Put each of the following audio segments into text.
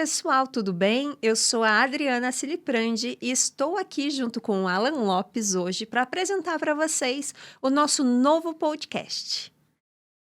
pessoal, tudo bem? Eu sou a Adriana Ciliprandi e estou aqui junto com o Alan Lopes hoje para apresentar para vocês o nosso novo podcast,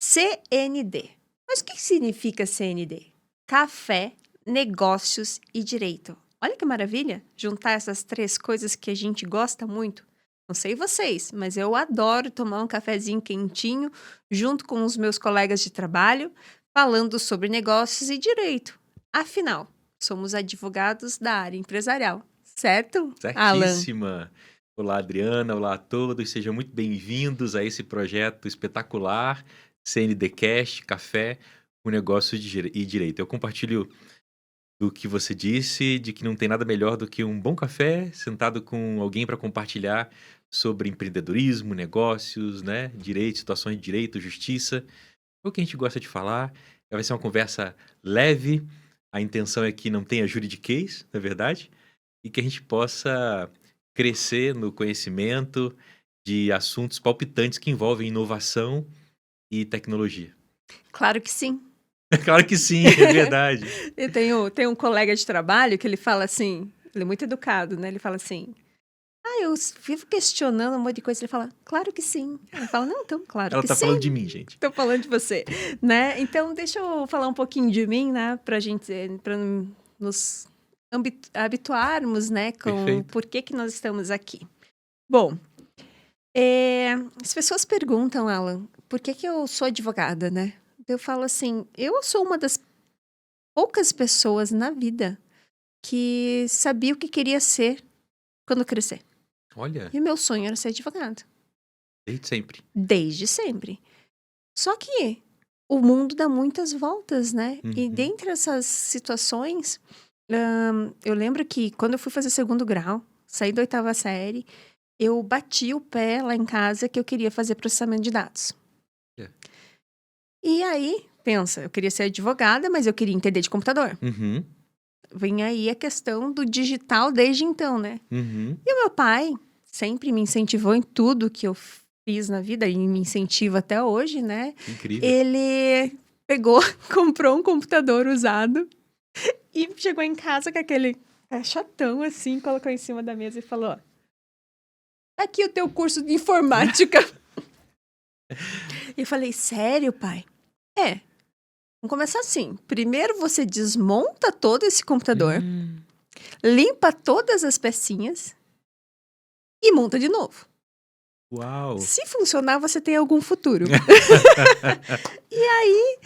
CND. Mas o que significa CND? Café, Negócios e Direito. Olha que maravilha, juntar essas três coisas que a gente gosta muito. Não sei vocês, mas eu adoro tomar um cafezinho quentinho junto com os meus colegas de trabalho, falando sobre negócios e direito. Afinal, somos advogados da área empresarial, certo, Alan? Certíssima. Olá, Adriana. Olá a todos. Sejam muito bem-vindos a esse projeto espetacular, CNDcast, Café, o Negócio e Direito. Eu compartilho do que você disse, de que não tem nada melhor do que um bom café, sentado com alguém para compartilhar sobre empreendedorismo, negócios, né, direito, situações de direito, justiça, o que a gente gosta de falar. Vai ser uma conversa leve. A intenção é que não tenha juridiquês, na verdade, e que a gente possa crescer no conhecimento de assuntos palpitantes que envolvem inovação e tecnologia. Claro que sim. Claro que sim, é verdade. Eu tenho um colega de trabalho que ele fala assim, ele é muito educado, né? Ele fala assim, eu vivo questionando um monte de coisa. Ele fala, claro que sim. Ele fala, não, então, claro Ela que tá sim. falando de mim, gente. Estou falando de você, né? Então, deixa eu falar um pouquinho de mim, né? Para nos habituarmos, né? Com Perfeito. por que nós estamos aqui. Bom, as pessoas perguntam, Alan, por que eu sou advogada, né? Eu falo assim, eu sou uma das poucas pessoas na vida que sabia o que queria ser quando crescer. Olha, E o meu sonho era ser advogado. desde sempre. Desde sempre. Só que o mundo dá muitas voltas, né? E Uhum. dentre essas situações, eu lembro que quando eu fui fazer segundo grau, saí da 8ª série, eu bati o pé lá em casa que eu queria fazer processamento de dados. É. E aí, pensa, eu queria ser advogada, mas eu queria entender de computador. Uhum. Vem aí a questão do digital desde então, né? Uhum. E o meu pai sempre me incentivou em tudo que eu fiz na vida e me incentiva até hoje, né? Incrível. Ele pegou, comprou um computador usado e chegou em casa com aquele chatão assim, colocou em cima da mesa e falou: aqui o teu curso de informática. E eu falei: sério, pai? Vamos começar assim. Primeiro você desmonta todo esse computador, limpa todas as pecinhas e monta de novo. Uau! Se funcionar, você tem algum futuro. E aí,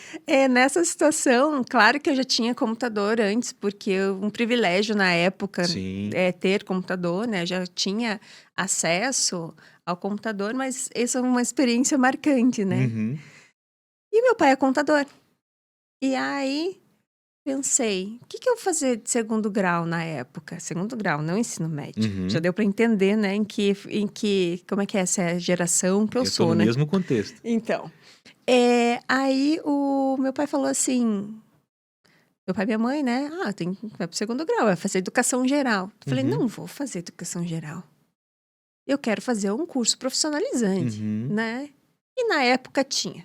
nessa situação, claro que eu já tinha computador antes, porque um privilégio na época Sim. ter computador, né? Já tinha acesso ao computador, mas essa é uma experiência marcante, né? Uhum. E meu pai é contador. E aí, pensei, o que eu vou fazer de segundo grau na época? Segundo grau, não ensino médio. Uhum. Já deu para entender, né, como é que é essa geração que eu Eu sou, tô no né? mesmo contexto. Então, aí o meu pai falou assim, meu pai e minha mãe, né? Vai pro segundo grau, vai fazer educação geral. Eu falei, Uhum. não vou fazer educação geral. Eu quero fazer um curso profissionalizante, Uhum. né? E na época tinha,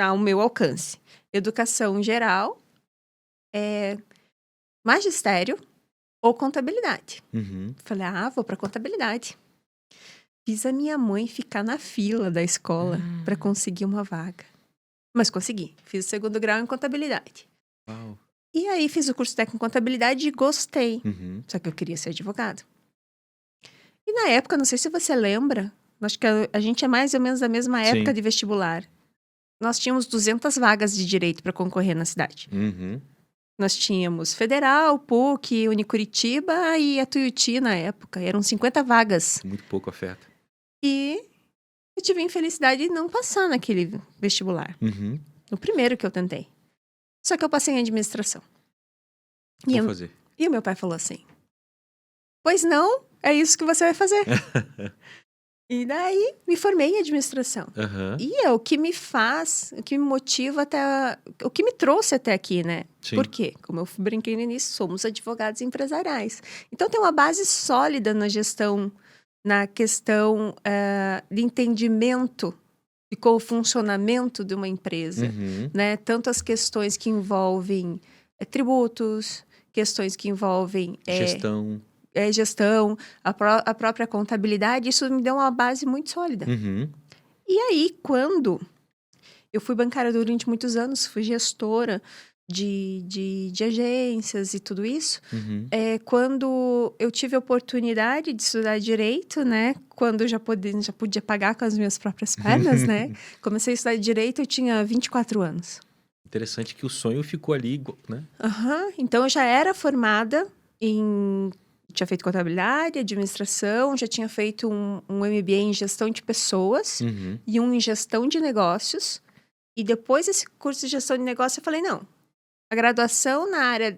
ao meu alcance, educação geral, magistério ou contabilidade. Uhum. Falei, vou pra contabilidade. Fiz a minha mãe ficar na fila da escola para conseguir uma vaga. Mas consegui. Fiz o segundo grau em contabilidade. Uau. E aí fiz o curso técnico em contabilidade e gostei. Uhum. Só que eu queria ser advogado. E na época, não sei se você lembra, acho que a gente é mais ou menos da mesma época Sim. de vestibular. Nós tínhamos 200 vagas de direito para concorrer na cidade. Uhum. Nós tínhamos Federal, PUC, Unicuritiba e a Tuiuti na época. Eram 50 vagas. Muito pouca oferta. E eu tive a infelicidade de não passar naquele vestibular. Uhum. No primeiro que eu tentei. Só que eu passei em administração. Vou fazer. E o meu pai falou assim, pois não, é isso que você vai fazer. E daí me formei em administração. Uhum. E é o que me faz, o que me motiva o que me trouxe até aqui, né? Sim. Por quê? Como eu brinquei no início, somos advogados empresariais. Então tem uma base sólida na gestão, na questão de entendimento de qual o funcionamento de uma empresa, Uhum. né? Tanto as questões que envolvem tributos, questões que envolvem Gestão. Gestão, a própria contabilidade. Isso me deu uma base muito sólida. Uhum. E aí, quando eu fui bancária durante muitos anos, fui gestora de agências e tudo isso, Uhum. quando eu tive a oportunidade de estudar direito, né? Quando eu já podia pagar com as minhas próprias pernas, né? Comecei a estudar direito, eu tinha 24 anos. Interessante que o sonho ficou ali, né? Então, eu já era formada em... Tinha feito contabilidade, administração, já tinha feito um MBA em gestão de pessoas Uhum. e um em gestão de negócios. E depois desse curso de gestão de negócio, eu falei, não, a graduação na área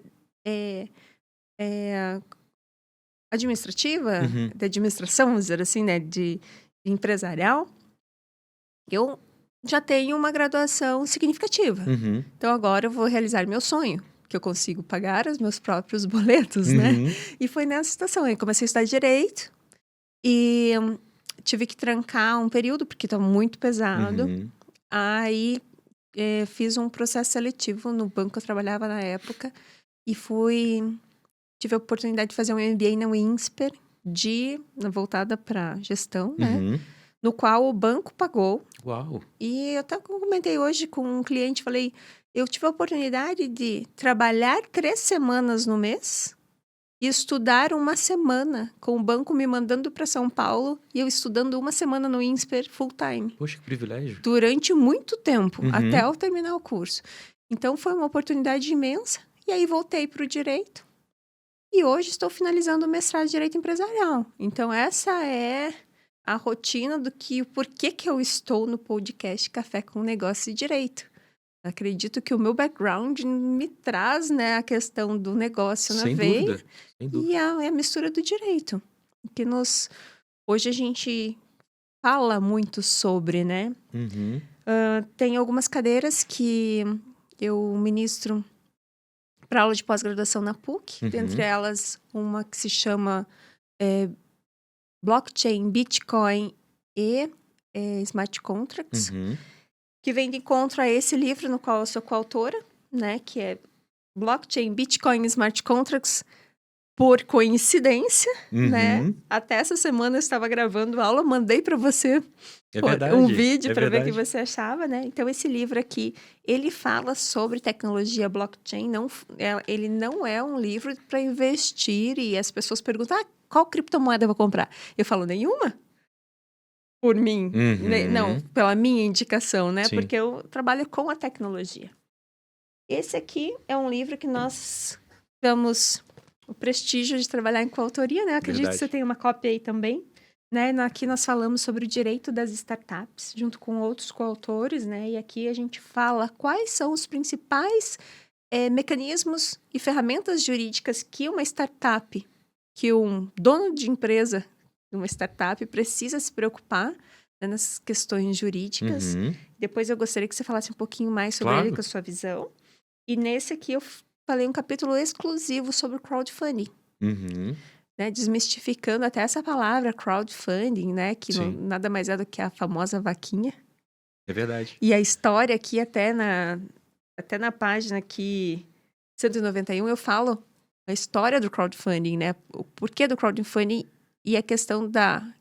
administrativa, Uhum. de administração, vamos dizer assim, né, de empresarial, eu já tenho uma graduação significativa. Uhum. Então, agora eu vou realizar meu sonho, que eu consigo pagar os meus próprios boletos, né? Uhum. E foi nessa situação. Eu comecei a estudar direito e tive que trancar um período, porque estava muito pesado. Uhum. Aí, fiz um processo seletivo no banco que eu trabalhava na época e tive a oportunidade de fazer um MBA na Winsper, voltada para gestão, né? Uhum. No qual o banco pagou. Uau. E eu até comentei hoje com um cliente, falei, eu tive a oportunidade de trabalhar 3 semanas no mês e estudar 1 semana, com o banco me mandando para São Paulo e eu estudando 1 semana no INSPER full time. Poxa, que privilégio. Durante muito tempo, Uhum. até eu terminar o curso. Então, foi uma oportunidade imensa. E aí, voltei para o direito. E hoje, estou finalizando o mestrado de Direito Empresarial. Então, essa é a rotina o porquê que eu estou no podcast Café com Negócio e Direito. Acredito que o meu background me traz, né, a questão do negócio na veia. Sem dúvida. E a mistura do direito. Que hoje a gente fala muito sobre, né? Uhum. Tem algumas cadeiras que eu ministro para aula de pós-graduação na PUC. Uhum. Dentre elas, uma que se chama Blockchain, Bitcoin e Smart Contracts. Uhum. Que vem de encontro a esse livro no qual eu sou coautora, né? Que é Blockchain, Bitcoin e Smart Contracts, por coincidência, Uhum. né? Até essa semana eu estava gravando aula, mandei para você verdade, um vídeo para ver o verdade. que você achava, né? Então, esse livro aqui, ele fala sobre tecnologia blockchain, ele não é um livro para investir e as pessoas perguntam, qual criptomoeda eu vou comprar? Eu falo, nenhuma. Por mim, Uhum. não, pela minha indicação, né? Sim. Porque eu trabalho com a tecnologia. Esse aqui é um livro que nós temos o prestígio de trabalhar em coautoria, né? Acredito Verdade. que você tem uma cópia aí também. Né? Aqui nós falamos sobre o direito das startups, junto com outros coautores, né? E aqui a gente fala quais são os principais mecanismos e ferramentas jurídicas que uma startup, que um dono de empresa de uma startup precisa se preocupar, né, nas questões jurídicas. Uhum. Depois eu gostaria que você falasse um pouquinho mais sobre ele com a sua visão. E nesse aqui eu falei um capítulo exclusivo sobre crowdfunding. Uhum. Né, desmistificando até essa palavra crowdfunding, né, que nada mais é do que a famosa vaquinha. É verdade. E a história aqui, até na página aqui 191, eu falo a história do crowdfunding, né, o porquê do crowdfunding e a questão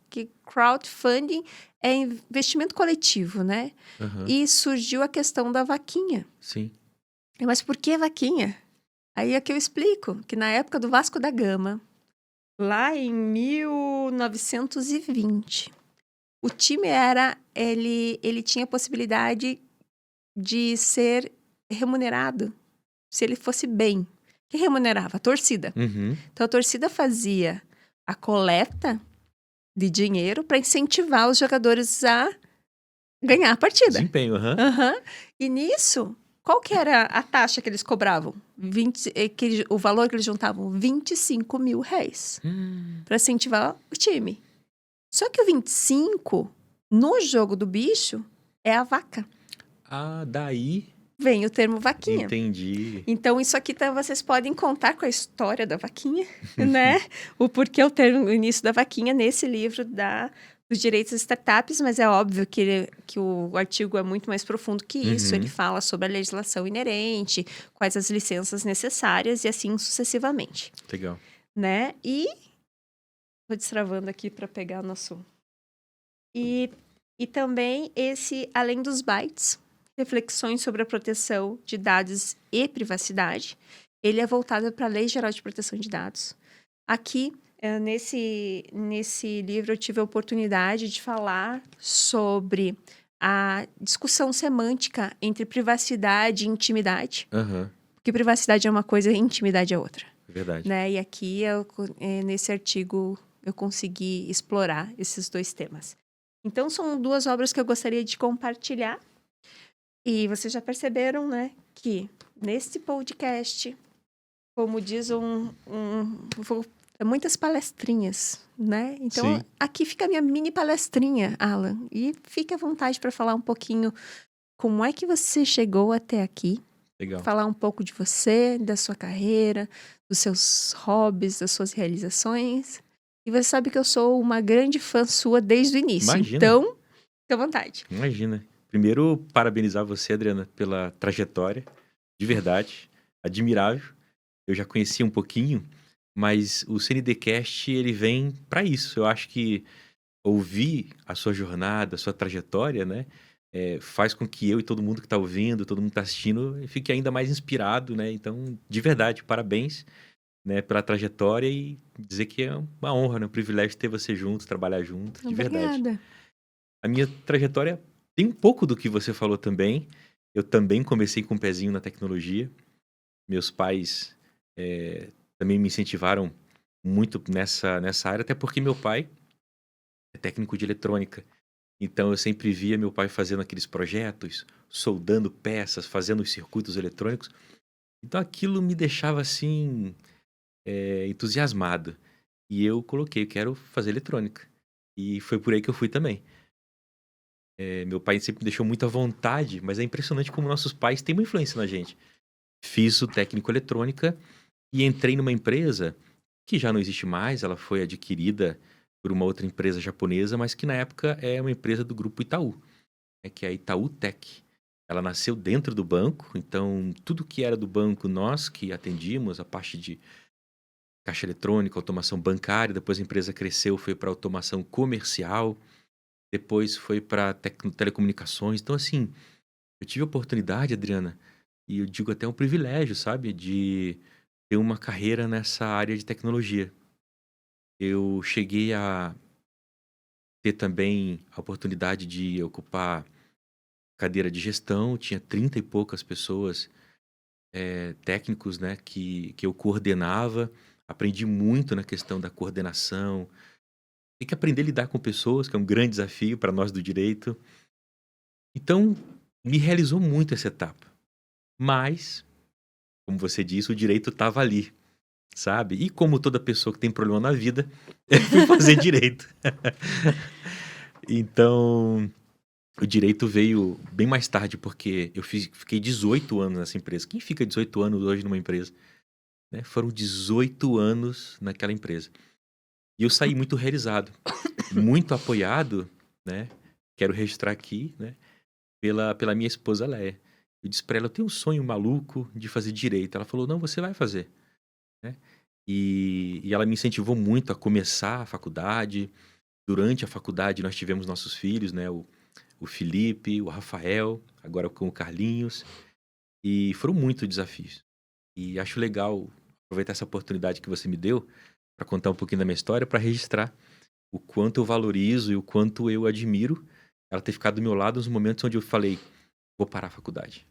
que crowdfunding é investimento coletivo, né, e surgiu a questão da vaquinha. Sim. Mas por que vaquinha? Aí é que eu explico, que na época do Vasco da Gama, lá em 1920, o time ele tinha a possibilidade de ser remunerado se ele fosse bem. Quem remunerava? A torcida. Uhum. Então, a torcida fazia a coleta de dinheiro para incentivar os jogadores a ganhar a partida. Desempenho, E nisso, qual que era a taxa que eles cobravam? O valor que eles juntavam? R$25 mil para incentivar o time. Só que o 25, no jogo do bicho, é a vaca. Ah, daí vem o termo vaquinha. Entendi. Então, isso aqui vocês podem contar com a história da vaquinha, né? O porquê o termo, o início da vaquinha nesse livro da dos direitos das startups, mas é óbvio que o artigo é muito mais profundo que isso. Ele Uhum. fala sobre a legislação inerente, quais as licenças necessárias e assim sucessivamente, Legal. né? E vou destravando aqui para pegar o nosso... E também esse Além dos Bytes, reflexões sobre a proteção de dados e privacidade. Ele é voltado para a Lei Geral de Proteção de Dados. Aqui, nesse livro, eu tive a oportunidade de falar sobre a discussão semântica entre privacidade e intimidade. Aham, Porque privacidade é uma coisa e intimidade é outra. é verdade. Né? E aqui, nesse artigo, eu consegui explorar esses dois temas. Então, são duas obras que eu gostaria de compartilhar. E vocês já perceberam, né, que nesse podcast, como diz muitas palestrinhas, né? Então, Sim. aqui fica a minha mini palestrinha, Alan. E fique à vontade para falar um pouquinho como é que você chegou até aqui. Legal. Falar um pouco de você, da sua carreira, dos seus hobbies, das suas realizações. E você sabe que eu sou uma grande fã sua desde o início. Imagina. Então, fique à vontade. Imagina. Primeiro, parabenizar você, Adriana, pela trajetória. De verdade. Admirável. Eu já conhecia um pouquinho, mas o CNDcast, ele vem para isso. Eu acho que ouvir a sua jornada, a sua trajetória, né? Faz com que eu e todo mundo que está ouvindo, todo mundo que está assistindo, fique ainda mais inspirado, né? Então, de verdade, parabéns, né, pela trajetória e dizer que é uma honra, né, um privilégio ter você junto, trabalhar junto, de verdade. Obrigada. A minha trajetória tem um pouco do que você falou também. Eu também comecei com um pezinho na tecnologia. Meus pais também me incentivaram muito nessa área, até porque meu pai é técnico de eletrônica. Então eu sempre via meu pai fazendo aqueles projetos, soldando peças, fazendo os circuitos eletrônicos. Então aquilo me deixava assim, entusiasmado. E eu coloquei, eu quero fazer eletrônica. E foi por aí que eu fui também. Meu pai sempre me deixou muito à vontade, mas é impressionante como nossos pais têm uma influência na gente. Fiz o técnico eletrônica e entrei numa empresa que já não existe mais, ela foi adquirida por uma outra empresa japonesa, mas que na época é uma empresa do grupo Itaú, que é a Itaú Tech. Ela nasceu dentro do banco, então tudo que era do banco nós que atendíamos, a parte de caixa eletrônica, automação bancária, depois a empresa cresceu, foi para automação comercial, depois foi para telecomunicações. Então assim, eu tive a oportunidade, Adriana, e eu digo até um privilégio, sabe, de ter uma carreira nessa área de tecnologia. Eu cheguei a ter também a oportunidade de ocupar cadeira de gestão, tinha 30 e poucas pessoas, técnicos, né, que eu coordenava. Aprendi muito na questão da coordenação. Tem que aprender a lidar com pessoas, que é um grande desafio para nós do direito. Então, me realizou muito essa etapa. Mas, como você disse, o direito estava ali, sabe? E como toda pessoa que tem problema na vida, eu fui fazer direito. Então, o direito veio bem mais tarde, porque eu fiquei 18 anos nessa empresa. Quem fica 18 anos hoje numa empresa? Né? Foram 18 anos naquela empresa. E eu saí muito realizado, muito apoiado, né? Quero registrar aqui, né? Pela minha esposa Léa. Eu disse para ela, eu tenho um sonho maluco de fazer direito. Ela falou, não, você vai fazer. Né? E ela me incentivou muito a começar a faculdade. Durante a faculdade nós tivemos nossos filhos, né? O Felipe, o Rafael, agora com o Carlinhos. E foram muitos desafios. E acho legal aproveitar essa oportunidade que você me deu para contar um pouquinho da minha história, para registrar o quanto eu valorizo e o quanto eu admiro ela ter ficado do meu lado nos momentos onde eu falei, vou parar a faculdade.